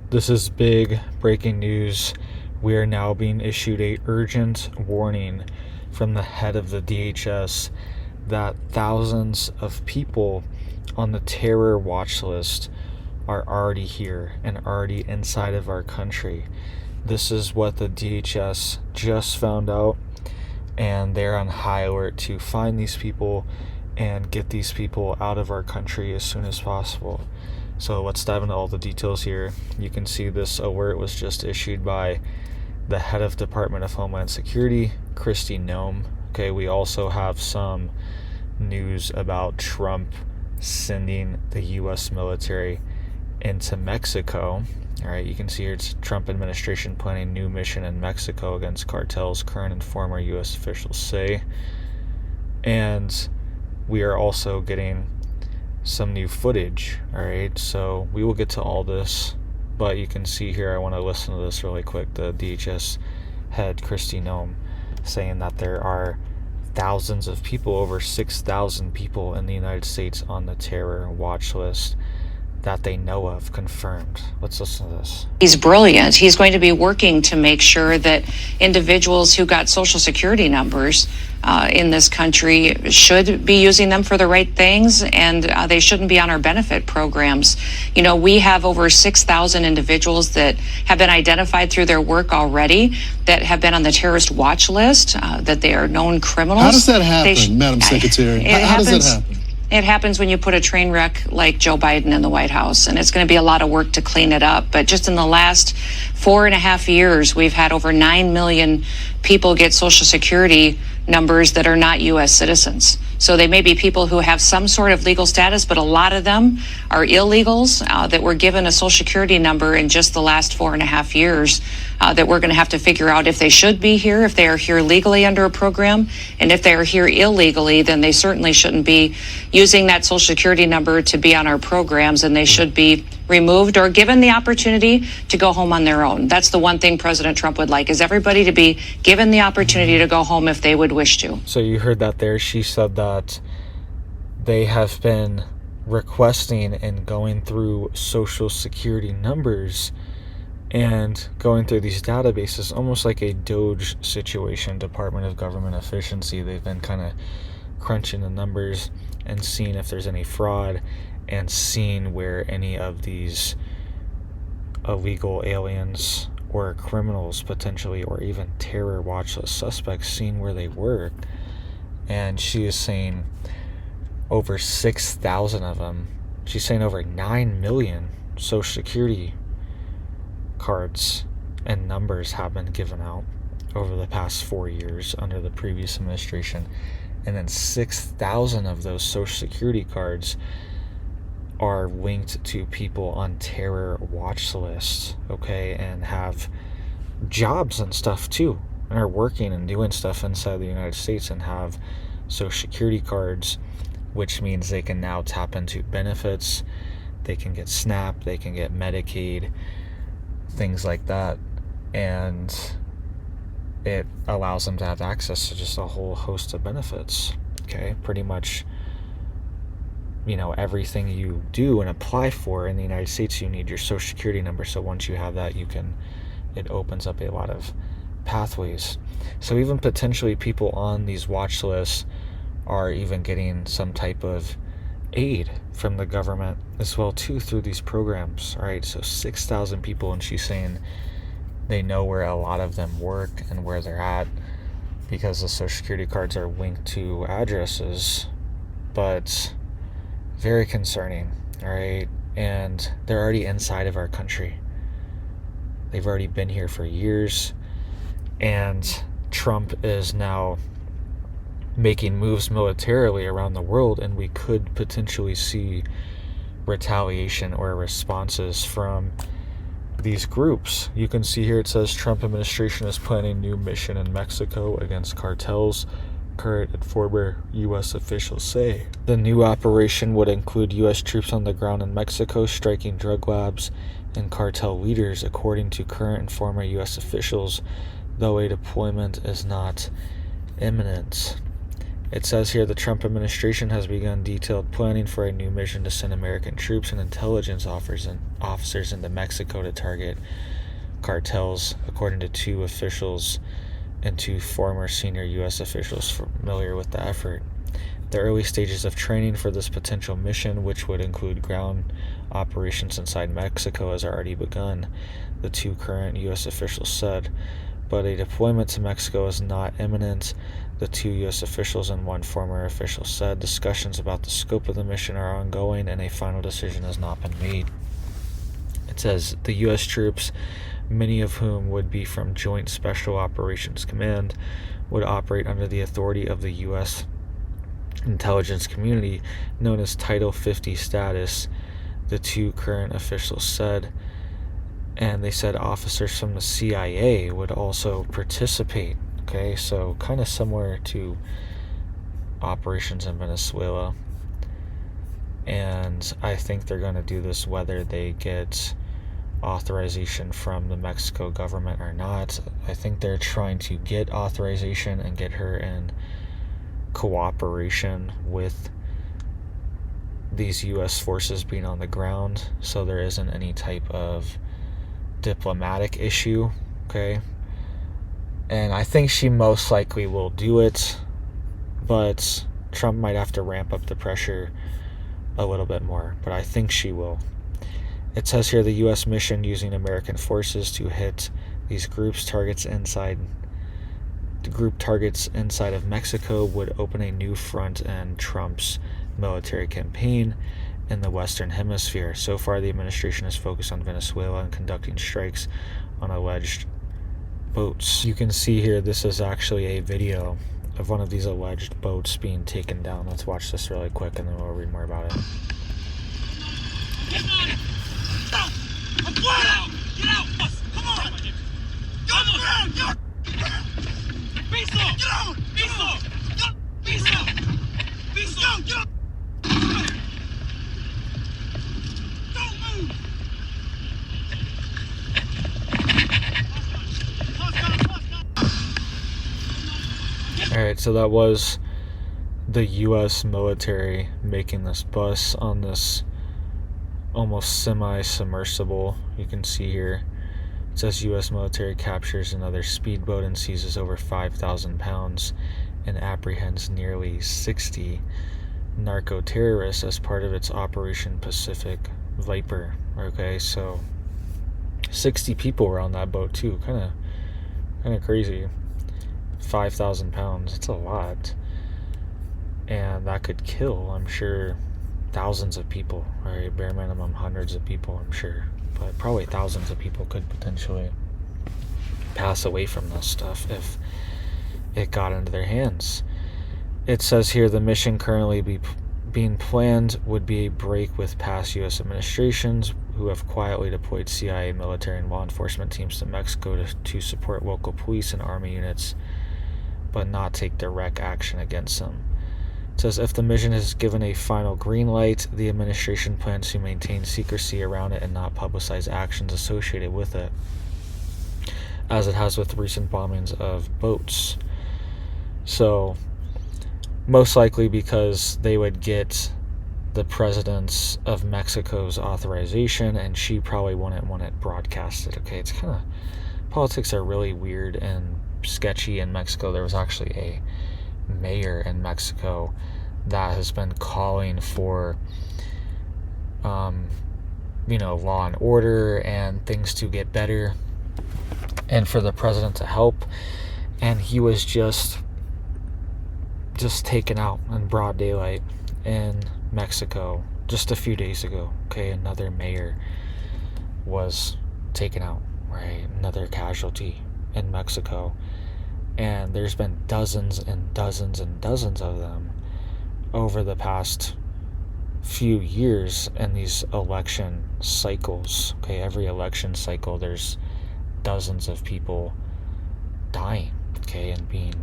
This is big breaking news. We are now being issued a urgent warning from the head of the DHS that thousands of people on the terror watch list are already here and already inside of our country. This is what the DHS just found out, and they're on high alert to find these people and get these people out of our country as soon as possible. So let's dive into all the details here. You can see this alert was just issued by the head of Department of Homeland Security, Kristi Noem. Okay, we also have some news about Trump sending the U.S. military into Mexico. All right, you can see here it's Trump administration planning new mission in Mexico against cartels, current and former U.S. officials say. And we are also getting some new footage. All right, so we will get to all this, but you can see here, I want to listen to this really quick. The DHS head, Kristi Noem, saying that there are thousands of people, over 6,000 people in the United States on the terror watch list that they know of, confirmed. Let's listen to this. He's brilliant. He's going to be working to make sure that individuals who got Social Security numbers in this country should be using them for the right things, and they shouldn't be on our benefit programs. You know, we have over 6,000 individuals that have been identified through their work already that have been on the terrorist watch list, that they are known criminals. How does that happen, Madam Secretary? How does that happen? It happens when you put a train wreck like Joe Biden in the White House, and it's going to be a lot of work to clean it up. But just in the last 4.5 years, we've had over 9 million people get Social Security numbers that are not U.S. citizens. So they may be people who have some sort of legal status, but a lot of them are illegals that were given a Social Security number in just the last 4.5 years that we're going to have to figure out if they should be here, if they are here legally under a program, and if they are here illegally, then they certainly shouldn't be using that Social Security number to be on our programs, and they should be removed or given the opportunity to go home on their own. That's the one thing President Trump would like, is everybody to be given the opportunity to go home if they would wish to. So you heard that there. She said that they have been requesting and going through Social Security numbers and going through these databases, almost like a Doge situation, Department of Government Efficiency. They've been kind of crunching the numbers and seeing if there's any fraud and seeing where any of these illegal aliens or criminals potentially, or even terror watch list suspects, seeing where they work. And she is saying over 6,000 of them. She's saying over 9 million Social Security cards and numbers have been given out over the past 4 years under the previous administration. And then 6,000 of those Social Security cards are linked to people on terror watch lists, okay, and have jobs and stuff too, and are working and doing stuff inside the United States and have Social Security cards, which means they can now tap into benefits, they can get SNAP, they can get Medicaid, things like that, and it allows them to have access to just a whole host of benefits, okay, pretty much. You know, everything you do and apply for in the United States, you need your Social Security number. So once you have that, it opens up a lot of pathways. So even potentially people on these watch lists are even getting some type of aid from the government as well too through these programs. All right, so 6,000 people, and she's saying they know where a lot of them work and where they're at because the Social Security cards are linked to addresses. But very concerning, all right? And they're already inside of our country. They've already been here for years, and Trump is now making moves militarily around the world, and we could potentially see retaliation or responses from these groups. You can see here it says Trump administration is planning new mission in Mexico against cartels, current and former U.S. officials say. The new operation would include U.S. troops on the ground in Mexico striking drug labs and cartel leaders, according to current and former U.S. officials, though a deployment is not imminent. It says here the Trump administration has begun detailed planning for a new mission to send American troops and intelligence officers into Mexico to target cartels, according to 2 officials and 2 former senior U.S. officials familiar with the effort. The early stages of training for this potential mission, which would include ground operations inside Mexico, has already begun, the 2 current U.S. officials said. But a deployment to Mexico is not imminent, the 2 U.S. officials and 1 former official said. Discussions about the scope of the mission are ongoing, and a final decision has not been made. It says the U.S. troops, many of whom would be from Joint Special Operations Command, would operate under the authority of the U.S. intelligence community, known as Title 50 status, the 2 current officials said. And they said officers from the CIA would also participate. Okay, so kind of similar to operations in Venezuela. And I think they're going to do this whether they get authorization from the Mexico government or not. I think they're trying to get authorization and get her in cooperation with these U.S. forces being on the ground, so there isn't any type of diplomatic issue. Okay, and I think she most likely will do it, but Trump might have to ramp up the pressure a little bit more, but I think she will. It says here the U.S. mission using American forces to hit these group targets inside of Mexico would open a new front in Trump's military campaign in the Western Hemisphere. So far, the administration has focused on Venezuela and conducting strikes on alleged boats. You can see here, this is actually a video of one of these alleged boats being taken down. Let's watch this really quick and then we'll read more about it. Get on it! Stop! Get out! Get out! Come on! Get on! Get on! Piso! Get on! Piso! Piso! Piso! Get on! Don't move! Alright, so that was the U.S. military making this bus on this almost semi-submersible. You can see here it says U.S. military captures another speedboat and seizes over 5,000 pounds and apprehends nearly 60 narco-terrorists as part of its Operation Pacific Viper. Okay, so 60 people were on that boat too. Kind of crazy. 5,000 pounds, it's a lot, and that could kill, I'm sure, thousands of people. Right, bare minimum hundreds of people, I'm sure, but probably thousands of people could potentially pass away from this stuff if it got into their hands. It says here the mission currently being planned would be a break with past U.S. administrations who have quietly deployed CIA military and law enforcement teams to Mexico to support local police and army units, but not take direct action against them. It says if the mission is given a final green light, the administration plans to maintain secrecy around it and not publicize actions associated with it, as it has with recent bombings of boats. So, most likely because they would get the president of Mexico's authorization, and she probably wouldn't want it broadcasted. Okay, it's kind of, politics are really weird and sketchy in Mexico. There was actually a mayor in Mexico that has been calling for law and order and things to get better and for the president to help, and he was just taken out in broad daylight in Mexico just a few days ago. Okay, another mayor was taken out, right? Another casualty in Mexico. And there's been dozens and dozens and dozens of them over the past few years in these election cycles. Okay, every election cycle there's dozens of people dying, okay, and being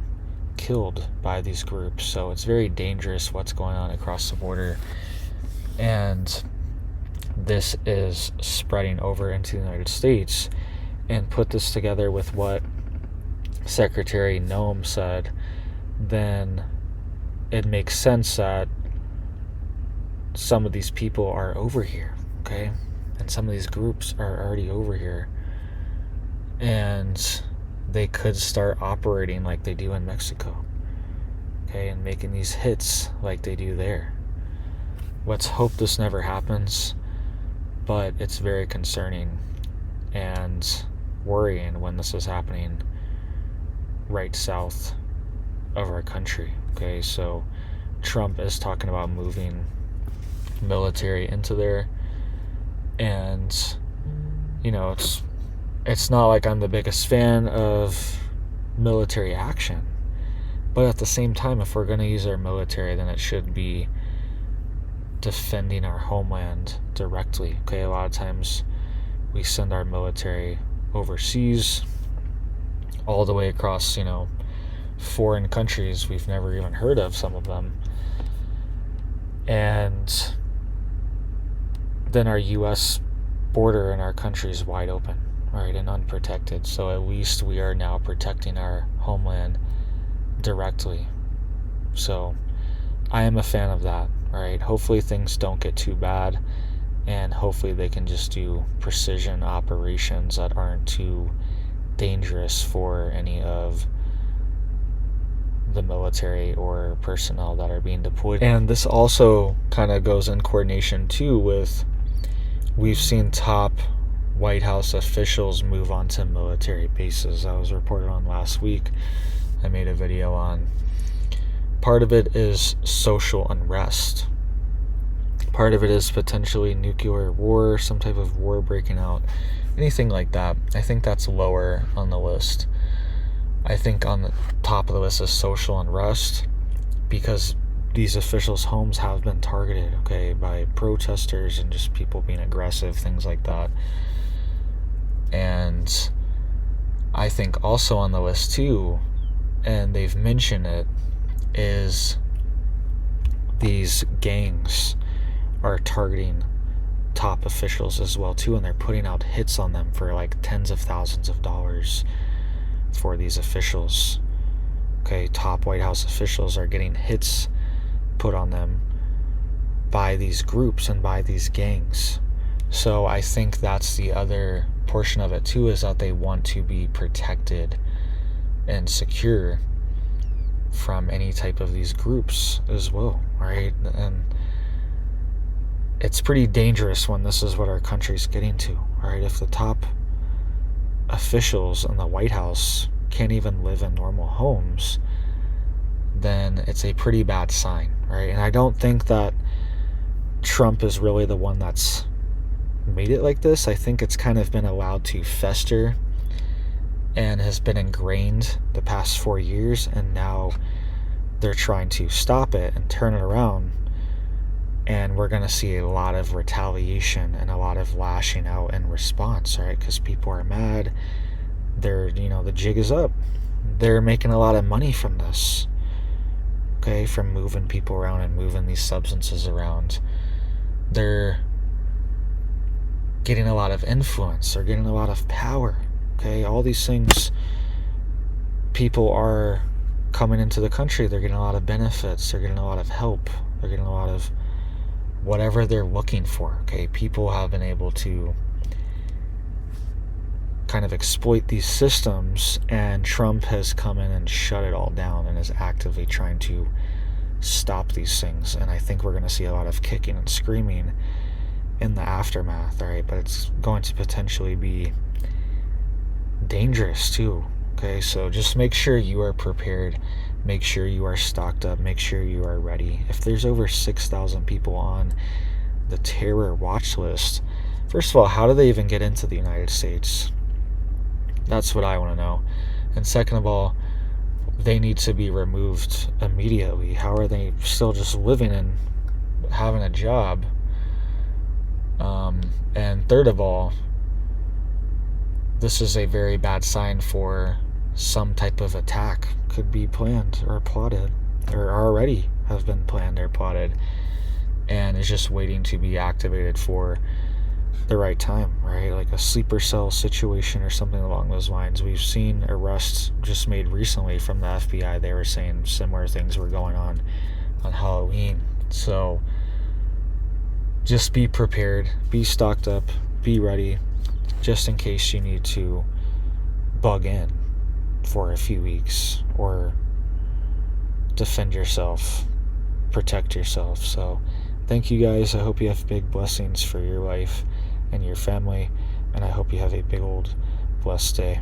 killed by these groups. So it's very dangerous what's going on across the border, and this is spreading over into the United States. And put this together with what Secretary Noem said, then it makes sense that some of these people are over here, okay? And some of these groups are already over here. And they could start operating like they do in Mexico, okay? And making these hits like they do there. Let's hope this never happens, but it's very concerning and worrying when this is happening right south of our country, okay? So Trump is talking about moving military into there, and it's not like I'm the biggest fan of military action, but at the same time, if we're going to use our military, then it should be defending our homeland directly, okay? A lot of times we send our military overseas, all the way across, foreign countries we've never even heard of, some of them, and then our U.S. border in our country is wide open, right, and unprotected. So at least we are now protecting our homeland directly. So I am a fan of that, right? Hopefully things don't get too bad, and hopefully they can just do precision operations that aren't too dangerous for any of the military or personnel that are being deployed. And this also kind of goes in coordination too with, we've seen top White House officials move on to military bases. That was reported on last week. I made a video on. Part of it is social unrest. Part of it is potentially nuclear war, some type of war breaking out, anything like that. I think that's lower on the list. I think on the top of the list is social unrest, because these officials' homes have been targeted, okay, by protesters and just people being aggressive, things like that. And I think also on the list too, and they've mentioned it, is these gangs are targeting top officials as well too, and they're putting out hits on them for like tens of thousands of dollars for these officials. Okay, top White House officials are getting hits put on them by these groups and by these gangs. So I think that's the other portion of it too, is that they want to be protected and secure from any type of these groups as well, right? And it's pretty dangerous when this is what our country's getting to, right? If the top officials in the White House can't even live in normal homes, then it's a pretty bad sign, right? And I don't think that Trump is really the one that's made it like this. I think it's kind of been allowed to fester and has been ingrained the past 4 years, and now they're trying to stop it and turn it around, and we're going to see a lot of retaliation and a lot of lashing out in response, right? Because people are mad. They're, the jig is up. They're making a lot of money from this, okay, from moving people around and moving these substances around. They're getting a lot of influence. They're getting a lot of power, okay? All these things, people are coming into the country. They're getting a lot of benefits. They're getting a lot of help. They're getting a lot of whatever they're looking for, okay? People have been able to kind of exploit these systems, and Trump has come in and shut it all down and is actively trying to stop these things. And I think we're going to see a lot of kicking and screaming in the aftermath, all right? But it's going to potentially be dangerous too, okay? So just make sure you are prepared. Make sure you are stocked up. Make sure you are ready. If there's over 6,000 people on the terror watch list, first of all, how do they even get into the United States? That's what I want to know. And second of all, they need to be removed immediately. How are they still just living and having a job? And third of all, this is a very bad sign for some type of attack. Could be planned or plotted, or already have been planned or plotted, and is just waiting to be activated for the right time, right? Like a sleeper cell situation or something along those lines. We've seen arrests just made recently from the FBI. They were saying similar things were going on on Halloween. So just be prepared, be stocked up, be ready, just in case you need to bug in for a few weeks or defend yourself, protect yourself. So thank you guys. I hope you have big blessings for your life and your family, and I hope you have a big old blessed day.